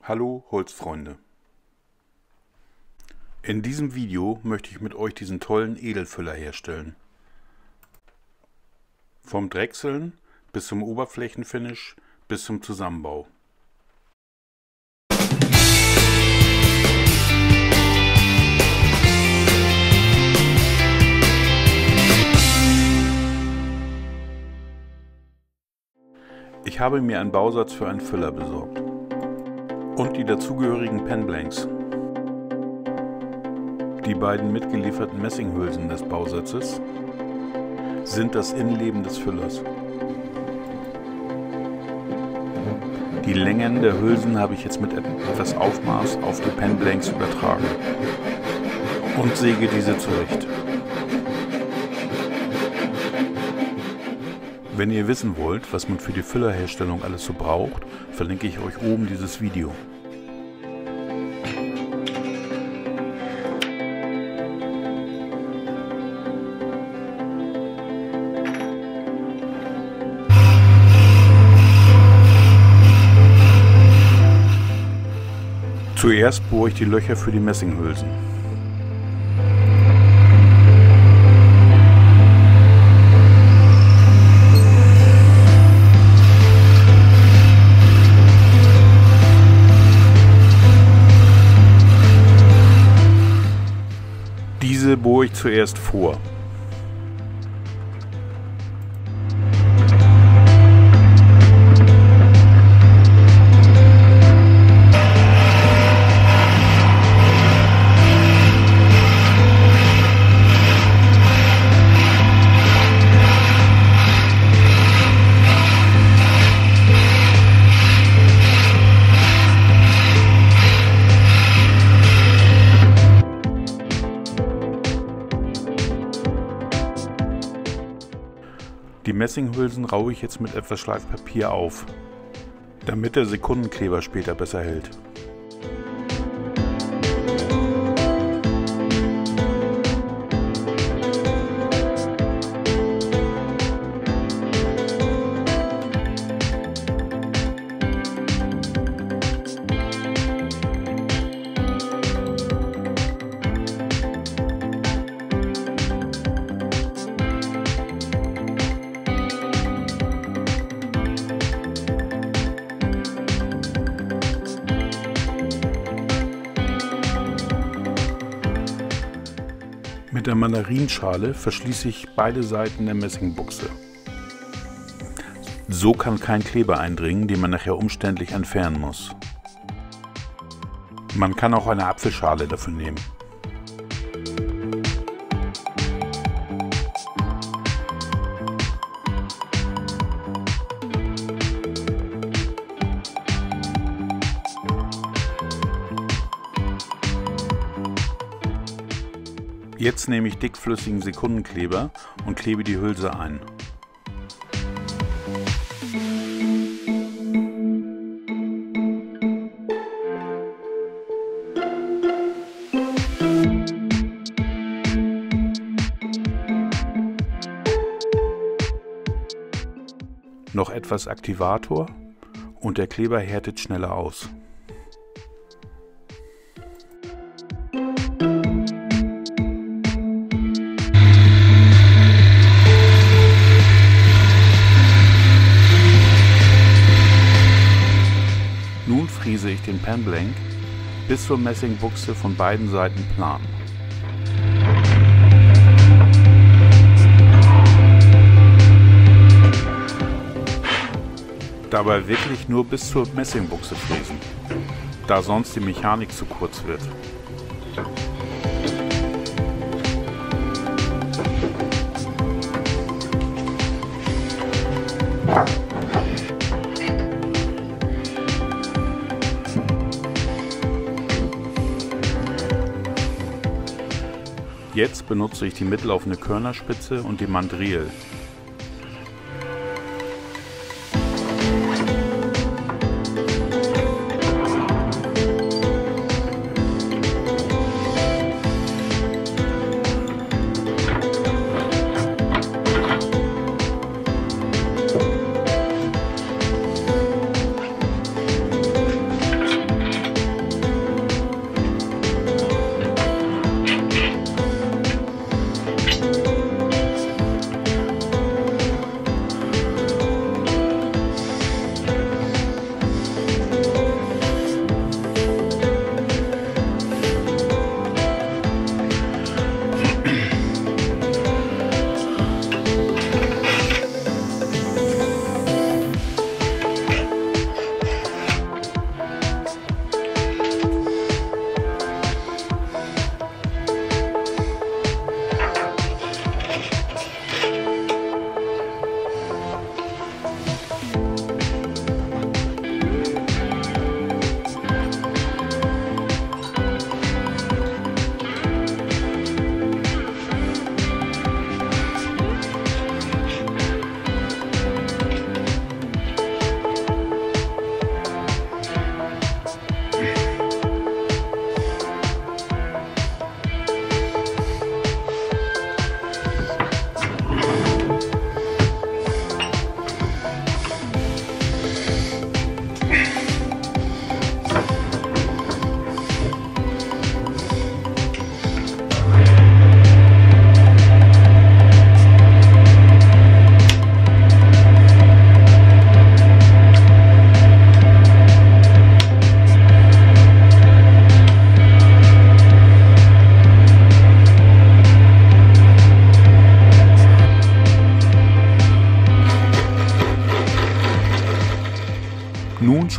Hallo Holzfreunde! In diesem Video möchte ich mit euch diesen tollen Edelfüller herstellen. Vom Drechseln bis zum Oberflächenfinish bis zum Zusammenbau. Ich habe mir einen Bausatz für einen Füller besorgt und die dazugehörigen Penblanks. Die beiden mitgelieferten Messinghülsen des Bausatzes sind das Innenleben des Füllers. Die Längen der Hülsen habe ich jetzt mit etwas Aufmaß auf die Penblanks übertragen und säge diese zurecht. Wenn ihr wissen wollt, was man für die Füllerherstellung alles so braucht, verlinke ich euch oben dieses Video. Zuerst bohre ich die Löcher für die Messinghülsen. Diese bohre ich zuerst vor. Die Messinghülsen raue ich jetzt mit etwas Schleifpapier auf, damit der Sekundenkleber später besser hält. Mit der Mandarinschale verschließe ich beide Seiten der Messingbuchse. So kann kein Kleber eindringen, den man nachher umständlich entfernen muss. Man kann auch eine Apfelschale dafür nehmen. Jetzt nehme ich dickflüssigen Sekundenkleber und klebe die Hülse ein. Noch etwas Aktivator und der Kleber härtet schneller aus. Nun friese ich den Penblank bis zur Messingbuchse von beiden Seiten plan. Dabei wirklich nur bis zur Messingbuchse fräsen, da sonst die Mechanik zu kurz wird. Jetzt benutze ich die mitlaufende Körnerspitze und die Mandrille.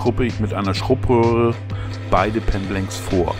schrubbe ich mit einer Schrubbröhre beide Penblanks vor.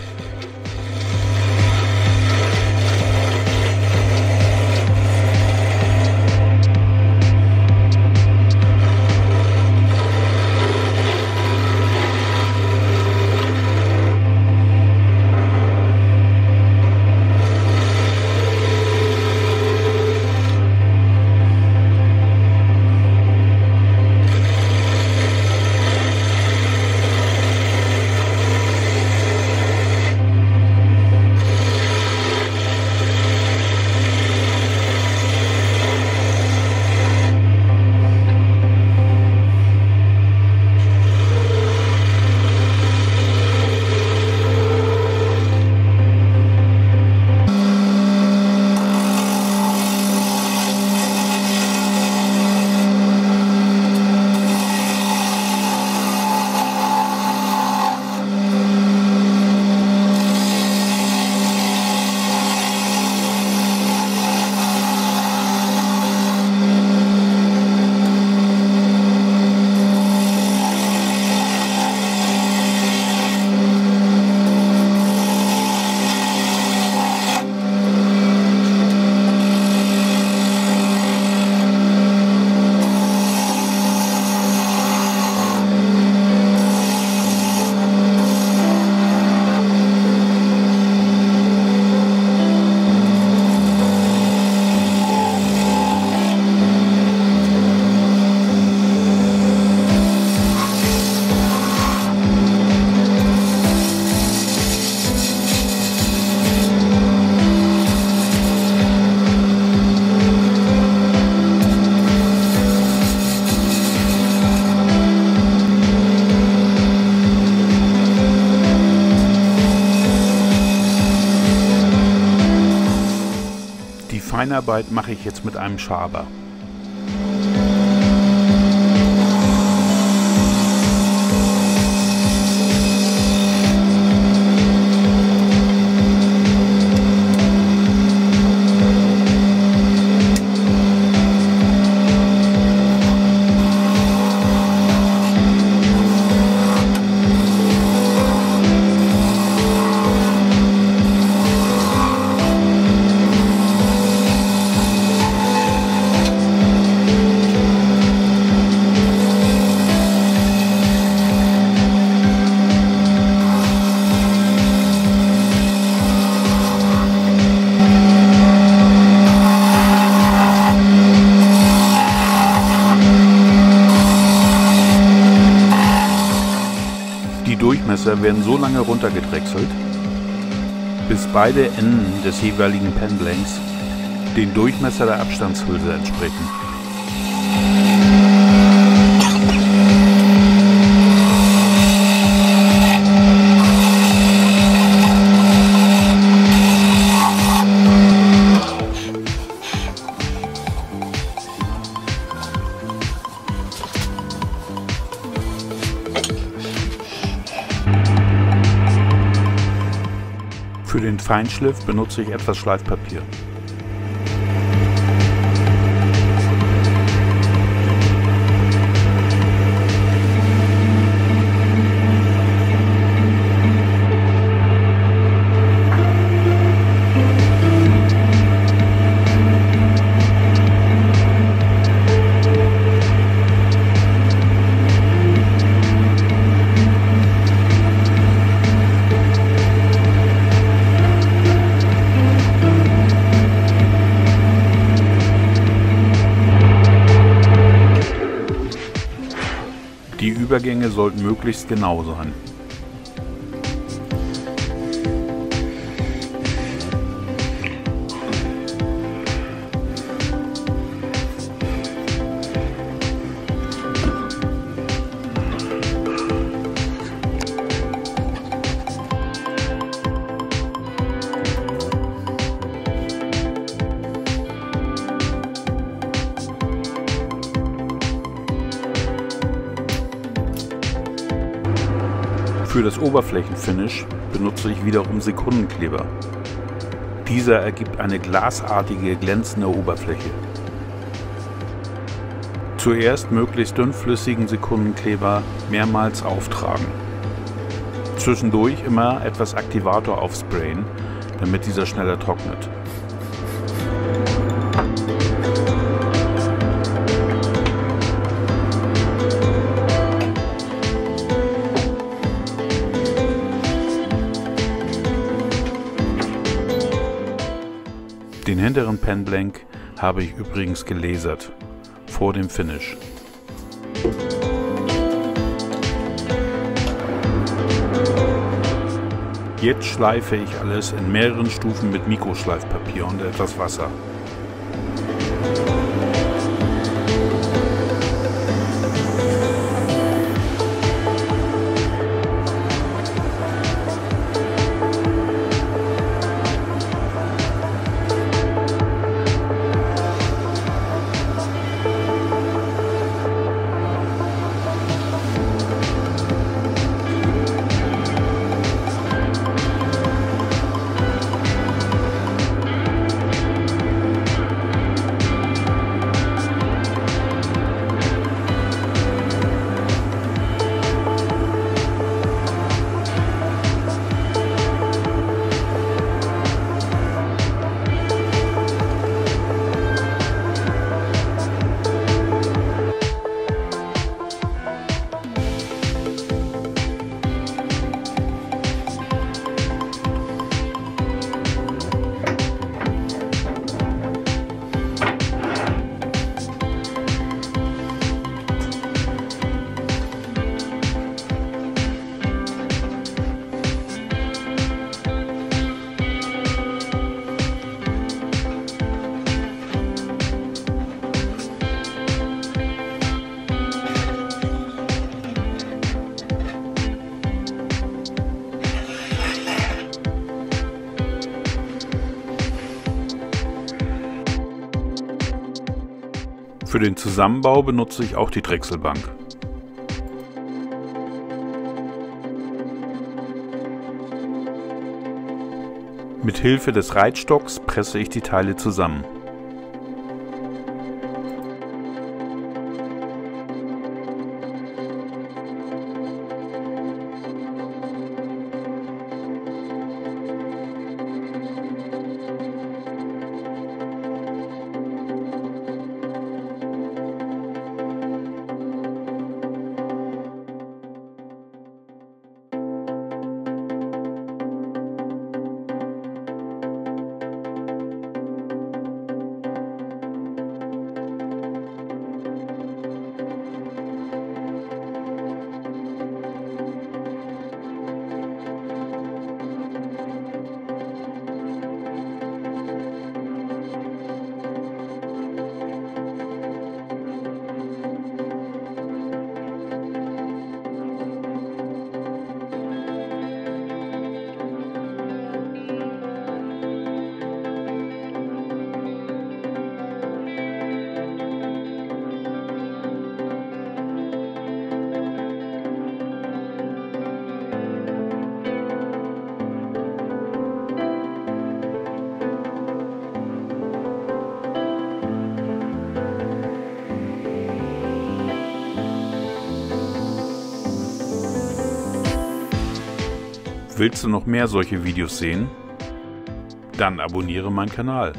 Die Feinarbeit mache ich jetzt mit einem Schaber. Die Durchmesser werden so lange runtergedrechselt, bis beide Enden des jeweiligen Penblanks den Durchmesser der Abstandshülse entsprechen. Für den Feinschliff benutze ich etwas Schleifpapier. Die Übergänge sollten möglichst genau sein. Für das Oberflächenfinish benutze ich wiederum Sekundenkleber. Dieser ergibt eine glasartige, glänzende Oberfläche. Zuerst möglichst dünnflüssigen Sekundenkleber mehrmals auftragen. Zwischendurch immer etwas Aktivator aufsprayen, damit dieser schneller trocknet. Den hinteren Penblank habe ich übrigens gelasert, vor dem Finish. Jetzt schleife ich alles in mehreren Stufen mit Mikroschleifpapier und etwas Wasser. Für den Zusammenbau benutze ich auch die Drechselbank. Mit Hilfe des Reitstocks presse ich die Teile zusammen. Willst du noch mehr solche Videos sehen? Dann abonniere meinen Kanal.